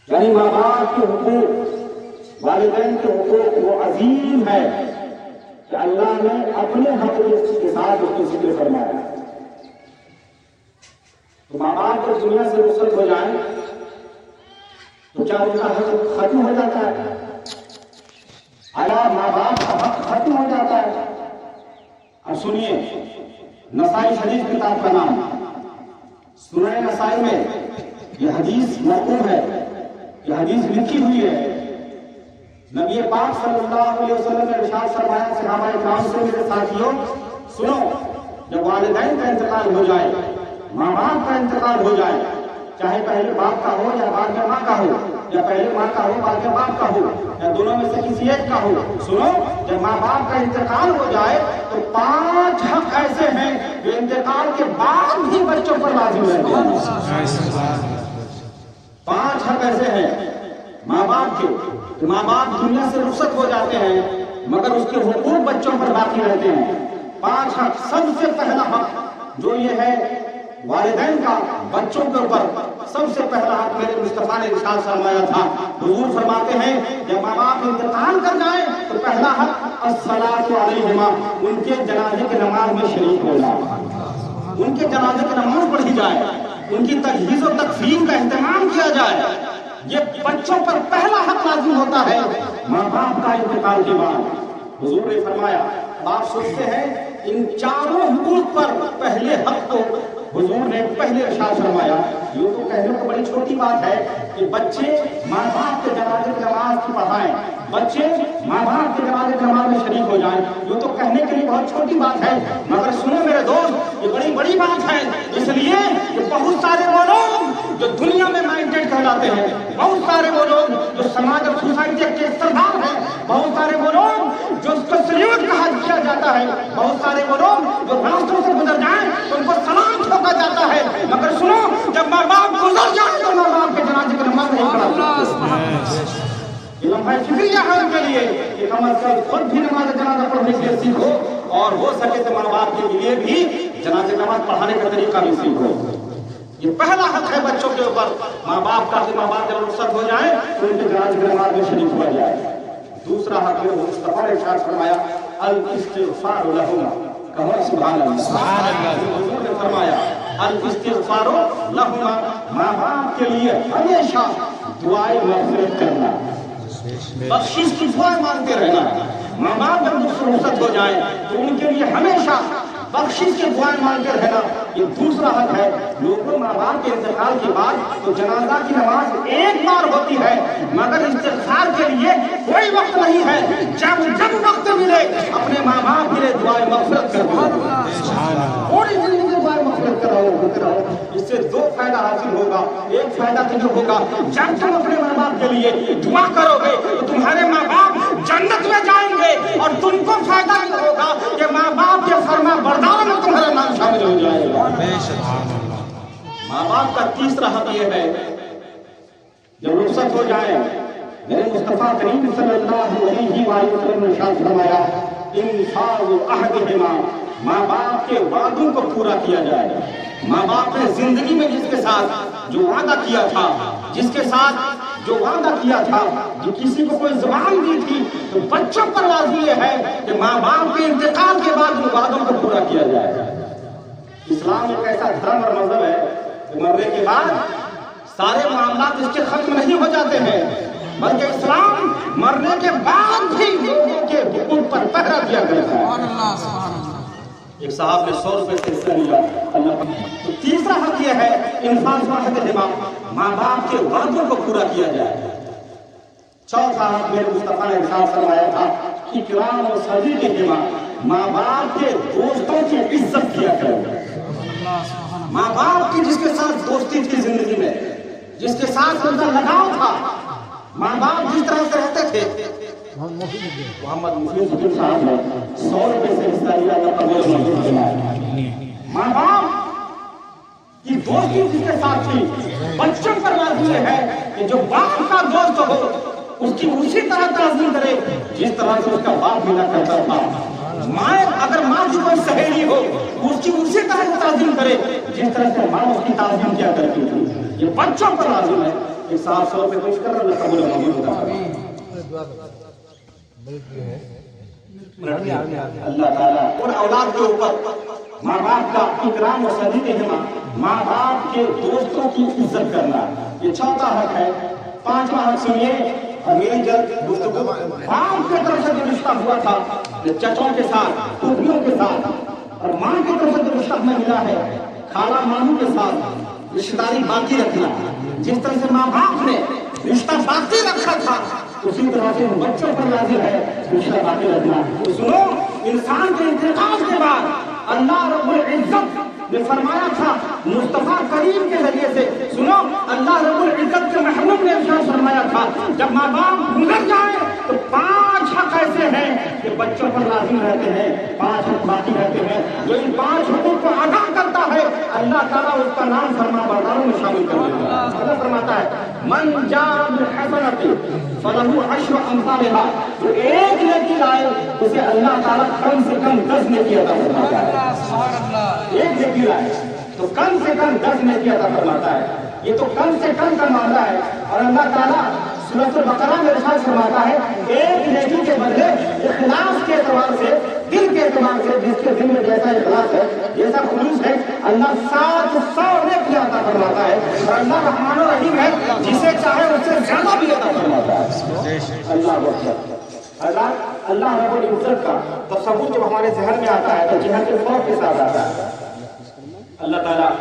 یعنی ماں باپ کے حقوق، والدین کے حقوق وہ عظیم ہے کہ اللہ نے اپنے حق کے ساتھ اس کو ذکر فرمایا. تو ماں باپ کو دنیا سے رخصت ہو جائیں تو کیا ان کا حق ختم ہو جاتا ہے؟ آیا ماں باپ کا حق ختم ہو جاتا ہے؟ اب سنیے، نسائی شریف کتاب کا نام سنن نسائی میں یہ حدیث مرقوم ہے، یہ حدیث لکھی ہوئی ہے. نبی پاک صلی اللہ علیہ وسلم نے ارشاد فرمایا، صحابہ کرام سے میرے ساتھیوں سنو، جب والدین کا انتقال ہو جائے، ماں باپ کا انتقال ہو جائے، چاہے پہلے باپ کا ہو یا بعد میں ماں کا ہو، یا پہلے ماں کا ہو بعد میں باپ کا ہو، یا دونوں میں سے کسی ایک کا ہو، سنو، جب ماں باپ کا انتقال ہو جائے تو 5 حق ایسے ہیں جو انتقال کے بعد بھی بچوں پر لازم رہتے ہیں. 5 حق ایسے ہیں ماں باپ کے کہ ماں باپ دنیا سے رخصت ہو جاتے ہیں مگر اس کے حقوق بچوں پر باقی رہتے ہیں. 5 حق. سب سے پہلا حق جو یہ ہے والدین کا بچوں کے اوپر، سب سے پہلا حق میرے مصطفیٰ نے ارشاد فرمایا تھا. حضور فرماتے ہیں جب ماں باپ انتقال کر جائیں تو پہلا حق الصلاۃ علیہما، ان کے جنازے کی نماز میں شریک ہو جائے، ان کے جنازے کی نماز پڑھی جائے، ان کی تجہیز و تکفین کا اہتمام کیا جائے. یہ بچوں پر پہلا حق لازم ہوتا ہے ماں باپ کا انتقال کے بعد. حضور نے فرمایا، آپ سوچتے ہیں ان 4 حقوق پر پہلے حق کو حضور نے پہلے ارشاد فرمایا. یہ تو کہنے کو بڑی چھوٹی بات ہے کہ بچے ماں باپ کے جنازے کی نماز کی پڑھائیں، بچے ماں باپ کے جنازے کی نماز میں شریک ہو جائیں. یہ تو کہنے کے لیے بہت چھوٹی بات ہے، مگر سنو میرے دوست، یہ بڑی بڑی بات ہے. اس لیے کہ بہت سارے وہ لوگ جو دنیا میں مائنڈیڈ کہلاتے ہیں، بہت سارے وہ لوگ جو سماج اور سوسائٹی کے سردار ہیں، بہت سارے وہ لوگ جو اس کو سلیوٹ کیا جاتا ہے، بہت سارے وہ لوگ جو راستوں سے گزر جائیں تو ان کو سلام ٹھوکا جاتا ہے. مگر سنو، جب ماں باپ گزر جائیں تو ماں باپ کے جنازے کی نماز نہیں پڑھا. یہ لمحہ فکریہ ہے ان کے لیے کہ کم از کم خود بھی نماز جنازہ پڑھنے کے لیے سیکھو، اور ہو سکے تو ماں باپ کے لیے بھی جنازے نماز پڑھانے کا طریقہ بھی سیکھو. یہ پہلا حق ہے بچوں کے اوپر ماں باپ کا کہ ماں باپ جب رخصت ہو جائیں تو ان کے جنازے کی نماز میں شریک ہوا جائے. دوسرا حق ہے مصطفیٰ نے ارشاد فرمایا، الاستغفار لہما. کہو سبحان اللہ. سبحان اللہ. حضور نے فرمایا الاستغفار لہما، ماں باپ کے لیے ہمیشہ دعائیں مغفرت کرنا، بخشش کی دعائیں مانگتے رہنا. ماں باپ جب رخصت ہو جائیں تو ان کے لیے ہمیشہ بخشش کی دعائیں مانگتے رہنا. یہ دوسرا حق ہے. لوگوں ماں باپ کے انتقال کے بعد تو جنازہ کی نماز ایک بار ہوتی ہے مگر استغفار کے لیے کوئی وقت نہیں ہے. جب وقت ملے اپنے ماں باپ کے لیے دعائیں مغفرت کرو، پوری زندگی دعائیں مغفرت کرو. اس سے 2 فائدہ حاصل ہوگا. ایک فائدہ تو یہ ہوگا جب تم اپنے ماں باپ کے لیے دعا کرو گے تو تمہارے ماں باپ جنت میں جائیں گے، اور تم کو فائدہ یہ ہوگا کہ ماں باپ کے فرما برداروں میں تمہارا نام شامل ہو جائے گا. ماں باپ کا تیسرا حق یہ ہے جب رخصت ہو جائے، میرے مصطفیٰ کریم صلی اللہ علیہ وآلہ وسلم نے ارشاد فرمایا، انفاذ عہدہما، ماں باپ کے وعدوں کو پورا کیا جائے. ماں باپ نے زندگی میں جس کے ساتھ جو وعدہ کیا تھا، جس کے ساتھ جو وعدہ کیا تھا، جو کسی کو کوئی زبان دی تھی، تو بچوں پر لازم یہ ہے کہ ماں باپ کے انتقال کے بعد ان وعدوں کو پورا کیا جائے. اسلام ایک ایسا دھرم اور مذہب ہے کہ مرنے کے بعد سارے معاملات اس کے ختم نہیں ہو جاتے ہیں، بلکہ اسلام مرنے کے بعد بھی لوگوں کے حقوق پر پہرا دیا کرتا ہے. ایک صاحب نے 100 روپے سے حصہ لیا اللہ. تو تیسرا حق یہ ہے انفاذ عہدہما، ماں باپ کے وعدوں کو پورا کیا جائے. چوتھا حق میرے مصطفیٰ نے ارشاد فرمایا تھا، اکرام صدیقہما، ماں باپ کے دوستوں کی عزت کیا کرو. ماں باپ کی جس کے ساتھ دوستی تھی زندگی میں، جس کے ساتھ ان کا لگاؤ تھا، ماں باپ جس طرح سے رہتے تھے. محمد مفید الدین صاحب نے 100 روپے سے حصہ لیا اللہ قبول فرمائے. ماں باپ کی دوستی جس کے ساتھ تھی، بچوں پر لازم ہے کہ جو باپ کا دوست ہو اس کی اسی طرح تعظیم کرے جس طرح سے اس کا باپ ملا کرتا تھا. ماں اگر ماں کی کوئی سہیلی ہو اس کی اسی طرح تعظیم کرے جس طرح سے ماں اس کی تعظیم کیا کرتی تھی. یہ بچوں پر لازم ہے کہ 700 روپے پیش کر رہا قبول موجود ہوتا ہے. اللہ تعالیٰ اور اولاد کے اوپر ماں باپ کا اکرام و صدیق ہے. ماں باپ کے دوستوں کی عزت کرنا یہ چوتھا حق ہے. پانچواں حق سنیے اور میری جلد گفتگو. باپ کی طرف سے جو رشتہ ہوا تھا چچوں کے ساتھ پھوپھیوں کے ساتھ اور ماں کی طرف سے جو رشتہ ہمیں ملا ہے خالہ ماموں کے ساتھ رشتہ داری باقی رکھنا. جس طرح سے ماں باپ نے رشتہ باقی رکھا تھا اسی طرح سے بچوں پر لازم ہے رشتہ باقی رکھنا. تو سنو انسان کے انتقال کے بعد اللہ رب العزت نے فرمایا تھا مصطفیٰ کریم کے ذریعے سے. سنو اللہ رب العزت کے محبوب نے ارشاد فرمایا تھا جب ماں باپ گزر جائے تو 5 حق ایسے ہیں کہ بچوں پر لازم رہتے ہیں, 5 حق باقی رہتے ہیں. جو ان 5 حقوق کو ادا کرتا ہے اللہ تعالیٰ اس کا نام فرما برداروں میں شامل کر دیتا ہے. اللہ فرماتا ہے من جاء بالحسنۃ فلہ 10 امثالها. جو ایک نیکی لائے اسے اللہ تعالیٰ کم سے کم 10 نیکی عطا فرماتا ہے. ایک نیکی لائے تو کم سے کم 10 نیکی عطا فرماتا ہے. یہ تو کم سے کم کا معاملہ ہے. اور اللہ تعالیٰ سورۃ البقرہ میں ارشاد فرماتا ہے ایک نیکی کے بدلے اخلاص کے اعتبار سے, دل کے اعتبار سے, جس کے دل میں جیسا اخلاص ہے جیسا خلوص ہے اللہ 700 نیکی عطا فرماتا ہے. اور اللہ رحمان و رحیم ہے جسے چاہے اس سے زیادہ بھی عطا فرماتا ہے. اللہ اکبر. اللہ رب العزت کا تصور جب ہمارے ذہن میں آتا ہے تو جہت خوف کے ساتھ آتا ہے. اللہ تعالیٰ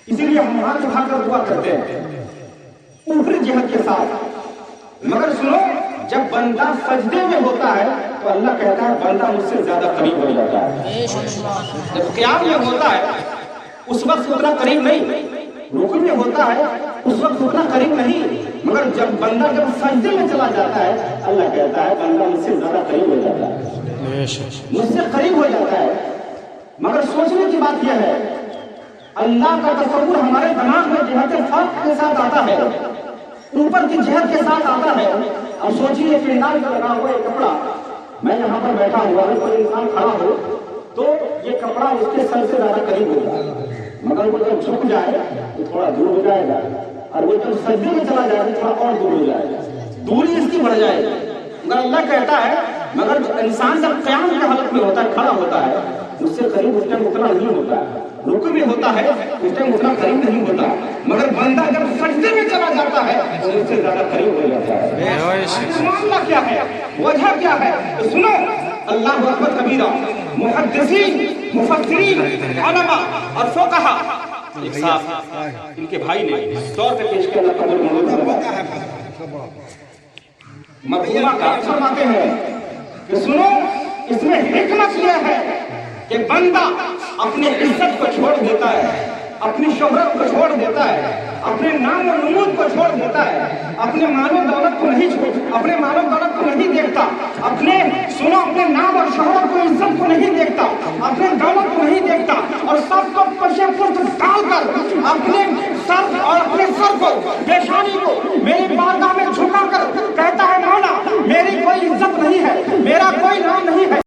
اسی لیے ہم ہاتھ اٹھا کر دعا کرتے ہیں اوپری جہت کے ساتھ. مگر سنو جب بندہ سجدے میں ہوتا ہے تو اللہ کہتا ہے بندہ مجھ سے زیادہ قریب ہو جاتا ہے. جب قیام میں ہوتا ہے اس وقت اتنا قریب نہیں, رکوع میں ہوتا ہے اس وقت اتنا قریب نہیں. مگر جب بندہ جب سجدے میں چلا جاتا ہے اللہ کہتا ہے بندہ مجھ سے زیادہ قریب ہو جاتا ہے, مجھ سے قریب ہو جاتا ہے. مگر سوچنے کی بات یہ ہے اللہ کا تصور ہمارے دماغ میں جہت فرق کے ساتھ آتا ہے, اوپر کی جہت کے ساتھ آتا ہے. اب سوچیے پنڈال میں لگا ہوا یہ کپڑا, میں یہاں پر بیٹھا ہوا ہوں, کوئی انسان کھڑا ہو تو یہ کپڑا اس کے سر سے زیادہ قریب ہوگا. مگر وہ جب جھک جائے تو تھوڑا دور ہو جائے گا, اور وہ جب سجدے میں چلا جائے تو تھوڑا اور دور ہو جائے گا, دوری اس کی بڑھ جائے گی. مگر اللہ کہتا ہے مگر انسان جب قیام کی حالت میں ہوتا ہے, کھڑا ہوتا ہے, اس سے قریب اس ٹائم اتنا نہیں ہوتا ہے. رکوع میں ہوتا ہے اس ٹائم اتنا قریب نہیں ہوتا. مگر بندہ جب سجدے میں چلا جاتا ہے تو اس سے زیادہ قریب ہو جاتا ہے. معاملہ کیا ہے, وجہ کیا ہے؟ تو سنو اللہ اکبر کبیرہ. محدثین, مفسرین, علماء اور فقہا ایک ساتھ ان کے بھائی نے 100 روپے پیش کر اللہ قبول موجود مرحومہ کا فرماتے ہیں کہ سنو اس میں حکمت یہ ہے کہ بندہ اپنی عزت کو چھوڑ دیتا ہے, اپنی شہرت کو چھوڑ دیتا ہے, اپنے نام و نمود کو چھوڑ دیتا ہے, اپنے مال و دولت کو نہیں دیکھتا, اپنے نام اور شہرت کو, عزت کو نہیں دیکھتا, اپنے دولت کو نہیں دیکھتا, اور سب کو پشے پشت ڈال کر اپنے سر اور اپنے سر کو, پیشانی کو میری بارگاہ میں جھکا کر کہتا ہے مولا میری کوئی عزت نہیں ہے, میرا کوئی نام نہیں ہے.